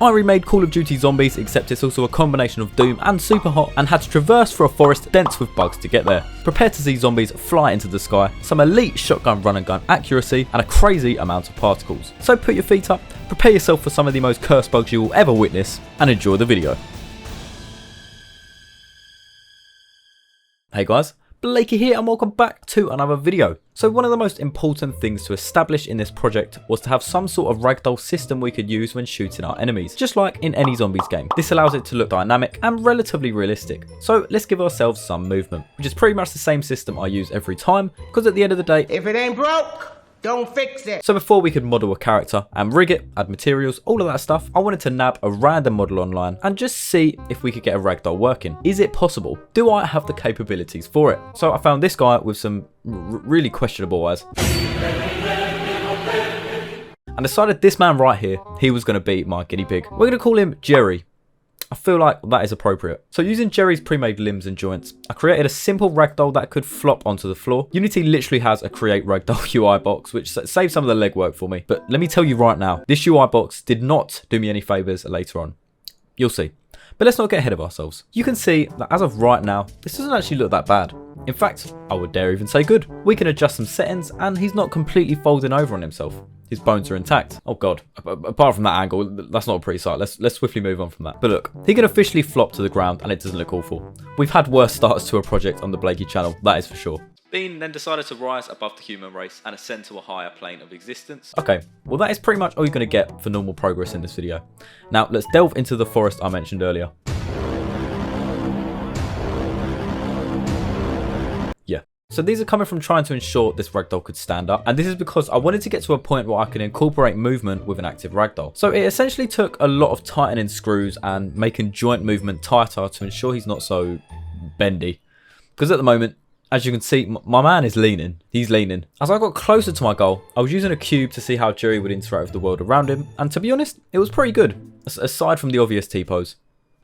I remade Call of Duty Zombies, except it's also a combination of Doom and Superhot, and had to traverse through a forest dense with bugs to get there. Prepare to see zombies fly into the sky, some elite shotgun run and gun accuracy, and a crazy amount of particles. So put your feet up, prepare yourself for some of the most cursed bugs you will ever witness, and enjoy the video. Hey guys, Blakey here and welcome back to another video. So one of the most important things to establish in this project was to have some sort of ragdoll system we could use when shooting our enemies, just like in any zombies game. This allows it to look dynamic and relatively realistic. So let's give ourselves some movement, which is pretty much the same system I use every time, because at the end of the day, if it ain't broke, don't fix it. So before we could model a character and rig it, add materials, all of that stuff, I wanted to nab a random model online and just see if we could get a ragdoll working. Is it possible? Do I have the capabilities for it? So I found this guy with some really questionable eyes. And decided this man right here, he was going to be my guinea pig. We're going to call him Jerry. I feel like that is appropriate. So using Jerry's pre-made limbs and joints, I created a simple ragdoll that could flop onto the floor. Unity literally has a create ragdoll UI box, which saves some of the legwork for me. But let me tell you right now, this UI box did not do me any favors later on. You'll see. But let's not get ahead of ourselves. You can see that as of right now, this doesn't actually look that bad. In fact, I would dare even say good. We can adjust some settings and he's not completely folding over on himself. His bones are intact. Oh god, apart from that angle, that's not a pretty sight. Let's swiftly move on from that. But look, he can officially flop to the ground and it doesn't look awful. We've had worse starts to a project on the Blakey channel, that is for sure. Bean then decided to rise above the human race and ascend to a higher plane of existence. Okay, well that is pretty much all you're going to get for normal progress in this video. Now let's delve into the forest I mentioned earlier. So these are coming from trying to ensure this ragdoll could stand up, and this is because I wanted to get to a point where I could incorporate movement with an active ragdoll. So it essentially took a lot of tightening screws and making joint movement tighter to ensure he's not so bendy. Because at the moment, as you can see, my man is leaning. He's leaning. As I got closer to my goal, I was using a cube to see how Jerry would interact with the world around him, and to be honest, it was pretty good, aside from the obvious T-pose.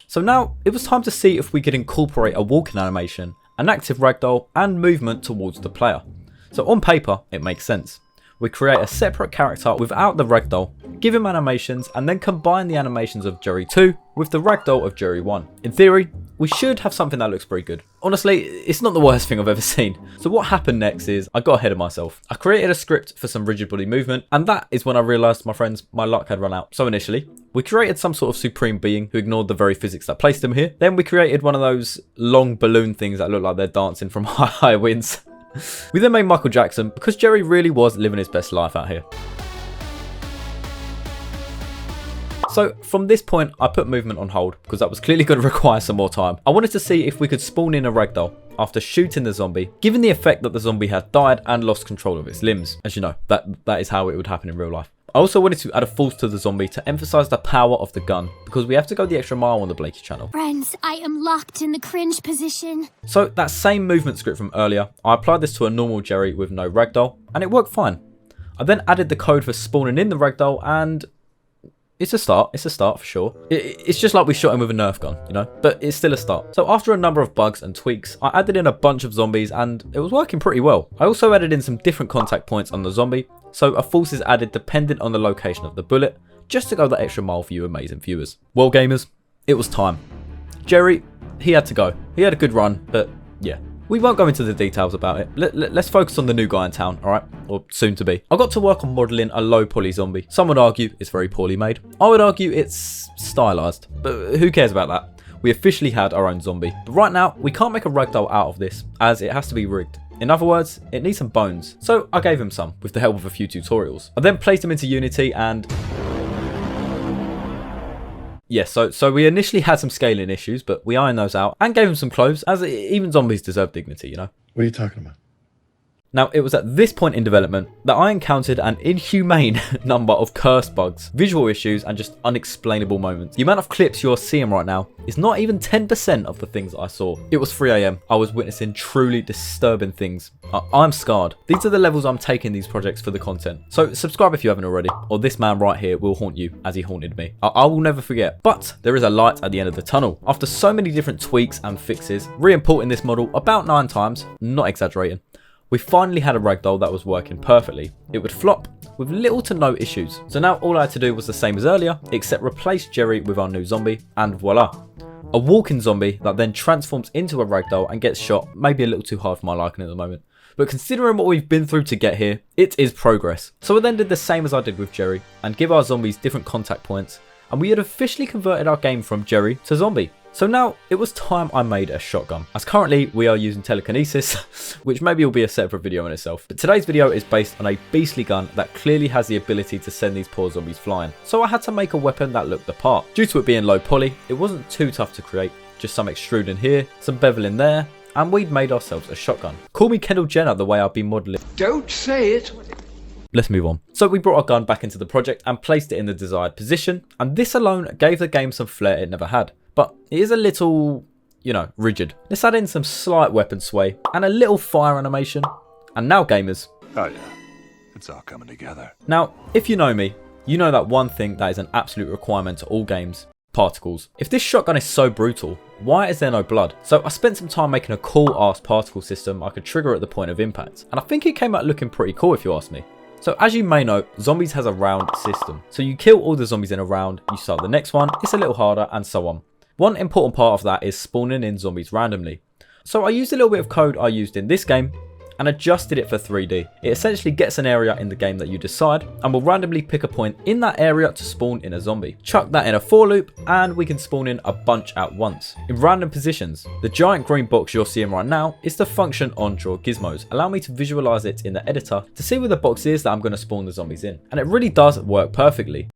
So now, it was time to see if we could incorporate a walking animation, an active ragdoll, and movement towards the player. So on paper, it makes sense. We create a separate character without the ragdoll, give him animations, and then combine the animations of Jerry 2 with the ragdoll of Jerry 1. In theory, we should have something that looks pretty good. Honestly, it's not the worst thing I've ever seen. So what happened next is, I got ahead of myself. I created a script for some rigid body movement, and that is when I realised, my friends, my luck had run out. So initially, we created some sort of supreme being who ignored the very physics that placed him here. Then we created one of those long balloon things that look like they're dancing from high winds. We then made Michael Jackson, because Jerry really was living his best life out here. So from this point, I put movement on hold because that was clearly going to require some more time. I wanted to see if we could spawn in a ragdoll after shooting the zombie, given the effect that the zombie had died and lost control of its limbs. As you know, that is how it would happen in real life. I also wanted to add a force to the zombie to emphasize the power of the gun, because we have to go the extra mile on the Blakey channel. Friends, I am locked in the cringe position. So that same movement script from earlier, I applied this to a normal Jerry with no ragdoll, and it worked fine. I then added the code for spawning in the ragdoll, and it's a start for sure. It's just like we shot him with a Nerf gun, you know, but it's still a start. So after a number of bugs and tweaks, I added in a bunch of zombies and it was working pretty well. I also added in some different contact points on the zombie, so a force is added dependent on the location of the bullet, just to go that extra mile for you amazing viewers. Well gamers, it was time. Jerry, he had to go. He had a good run, but yeah. We won't go into the details about it. Let's focus on the new guy in town, alright? Or soon to be. I got to work on modelling a low poly zombie. Some would argue it's very poorly made. I would argue it's stylized, but who cares about that? We officially had our own zombie. But right now, we can't make a ragdoll out of this, as it has to be rigged. In other words, it needs some bones. So I gave him some, with the help of a few tutorials. I then placed him into Unity and yeah, so we initially had some scaling issues, but we ironed those out and gave him some clothes, as even zombies deserve dignity, you know? What are you talking about? Now, it was at this point in development that I encountered an inhumane number of cursed bugs, visual issues, and just unexplainable moments. The amount of clips you're seeing right now is not even 10% of the things that I saw. It was 3 AM. I was witnessing truly disturbing things. I'm scarred. These are the levels I'm taking these projects for the content. So subscribe if you haven't already, or this man right here will haunt you as he haunted me. I will never forget. But there is a light at the end of the tunnel. After so many different tweaks and fixes, re-importing this model about 9 times, not exaggerating, We finally had a ragdoll that was working perfectly. It would flop with little to no issues. So now all I had to do was the same as earlier, except replace Jerry with our new zombie, and voila. A walking zombie that then transforms into a ragdoll and gets shot. Maybe a little too hard for my liking at the moment. But considering what we've been through to get here, it is progress. So I then did the same as I did with Jerry and give our zombies different contact points, and we had officially converted our game from Jerry to zombie. So now it was time I made a shotgun, as currently we are using telekinesis, which maybe will be a separate video in itself. But today's video is based on a beastly gun that clearly has the ability to send these poor zombies flying. So I had to make a weapon that looked the part. Due to it being low poly, it wasn't too tough to create. Just some extruding here, some beveling there, and we'd made ourselves a shotgun. Call me Kendall Jenner the way I've been modelling. Don't say it. Let's move on. So we brought our gun back into the project and placed it in the desired position, and this alone gave the game some flair it never had. But it is a little, rigid. Let's add in some slight weapon sway and a little fire animation. And now gamers. Oh yeah, it's all coming together. Now, if you know me, you know that one thing that is an absolute requirement to all games: particles. If this shotgun is so brutal, why is there no blood? So I spent some time making a cool ass particle system I could trigger at the point of impact. And I think it came out looking pretty cool if you ask me. So as you may know, zombies has a round system. So you kill all the zombies in a round, you start the next one, it's a little harder, and so on. One important part of that is spawning in zombies randomly. So I used a little bit of code I used in this game and adjusted it for 3D. It essentially gets an area in the game that you decide and will randomly pick a point in that area to spawn in a zombie. Chuck that in a for loop and we can spawn in a bunch at once in random positions. The giant green box you're seeing right now is the function on draw gizmos. Allow me to visualize it in the editor to see where the box is that I'm going to spawn the zombies in. And it really does work perfectly.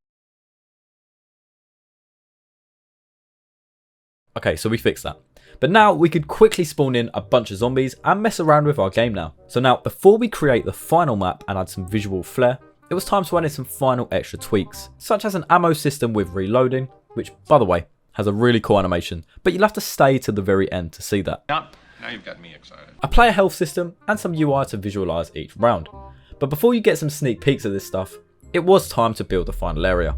Okay, so we fixed that. But now we could quickly spawn in a bunch of zombies and mess around with our game now. So now before we create the final map and add some visual flair, it was time to add in some final extra tweaks, such as an ammo system with reloading, which by the way, has a really cool animation, but you'll have to stay to the very end to see that. Now you've got me excited. A player health system and some UI to visualize each round. But before you get some sneak peeks of this stuff, it was time to build the final area.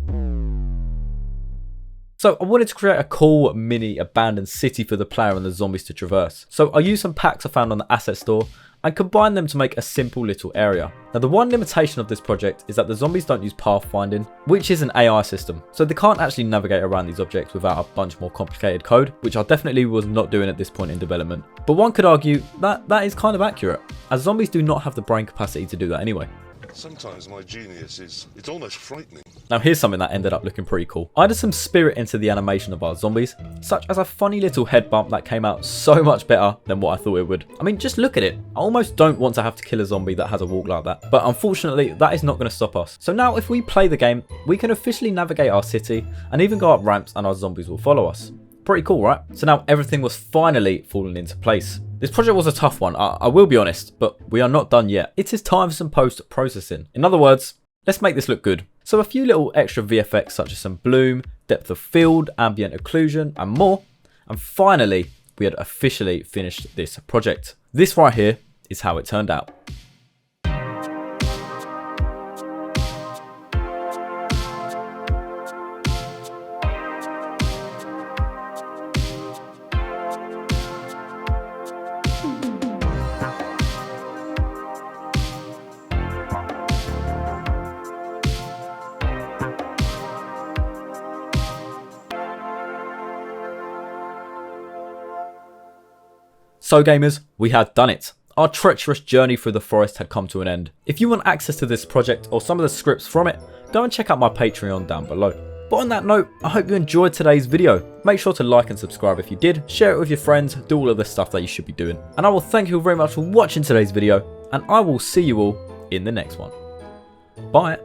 So I wanted to create a cool mini abandoned city for the player and the zombies to traverse. So I used some packs I found on the asset store and combined them to make a simple little area. Now the one limitation of this project is that the zombies don't use pathfinding, which is an AI system. So they can't actually navigate around these objects without a bunch more complicated code, which I definitely was not doing at this point in development. But one could argue that that is kind of accurate, as zombies do not have the brain capacity to do that anyway. Sometimes my genius it's almost frightening. Now here's something that ended up looking pretty cool. I added some spirit into the animation of our zombies, such as a funny little head bump that came out so much better than what I thought it would. I mean, just look at it. I almost don't want to have to kill a zombie that has a walk like that. But unfortunately, that is not going to stop us. So now if we play the game, we can officially navigate our city and even go up ramps and our zombies will follow us. Pretty cool, right? So now everything was finally falling into place. This project was a tough one, I will be honest, but we are not done yet. It is time for some post-processing. In other words, let's make this look good. So a few little extra VFX such as some bloom, depth of field, ambient occlusion and more. And finally, we had officially finished this project. This right here is how it turned out. So gamers, we had done it. Our treacherous journey through the forest had come to an end. If you want access to this project or some of the scripts from it, go and check out my Patreon down below. But on that note, I hope you enjoyed today's video. Make sure to like and subscribe if you did, share it with your friends, do all of the stuff that you should be doing. And I will thank you very much for watching today's video, and I will see you all in the next one. Bye.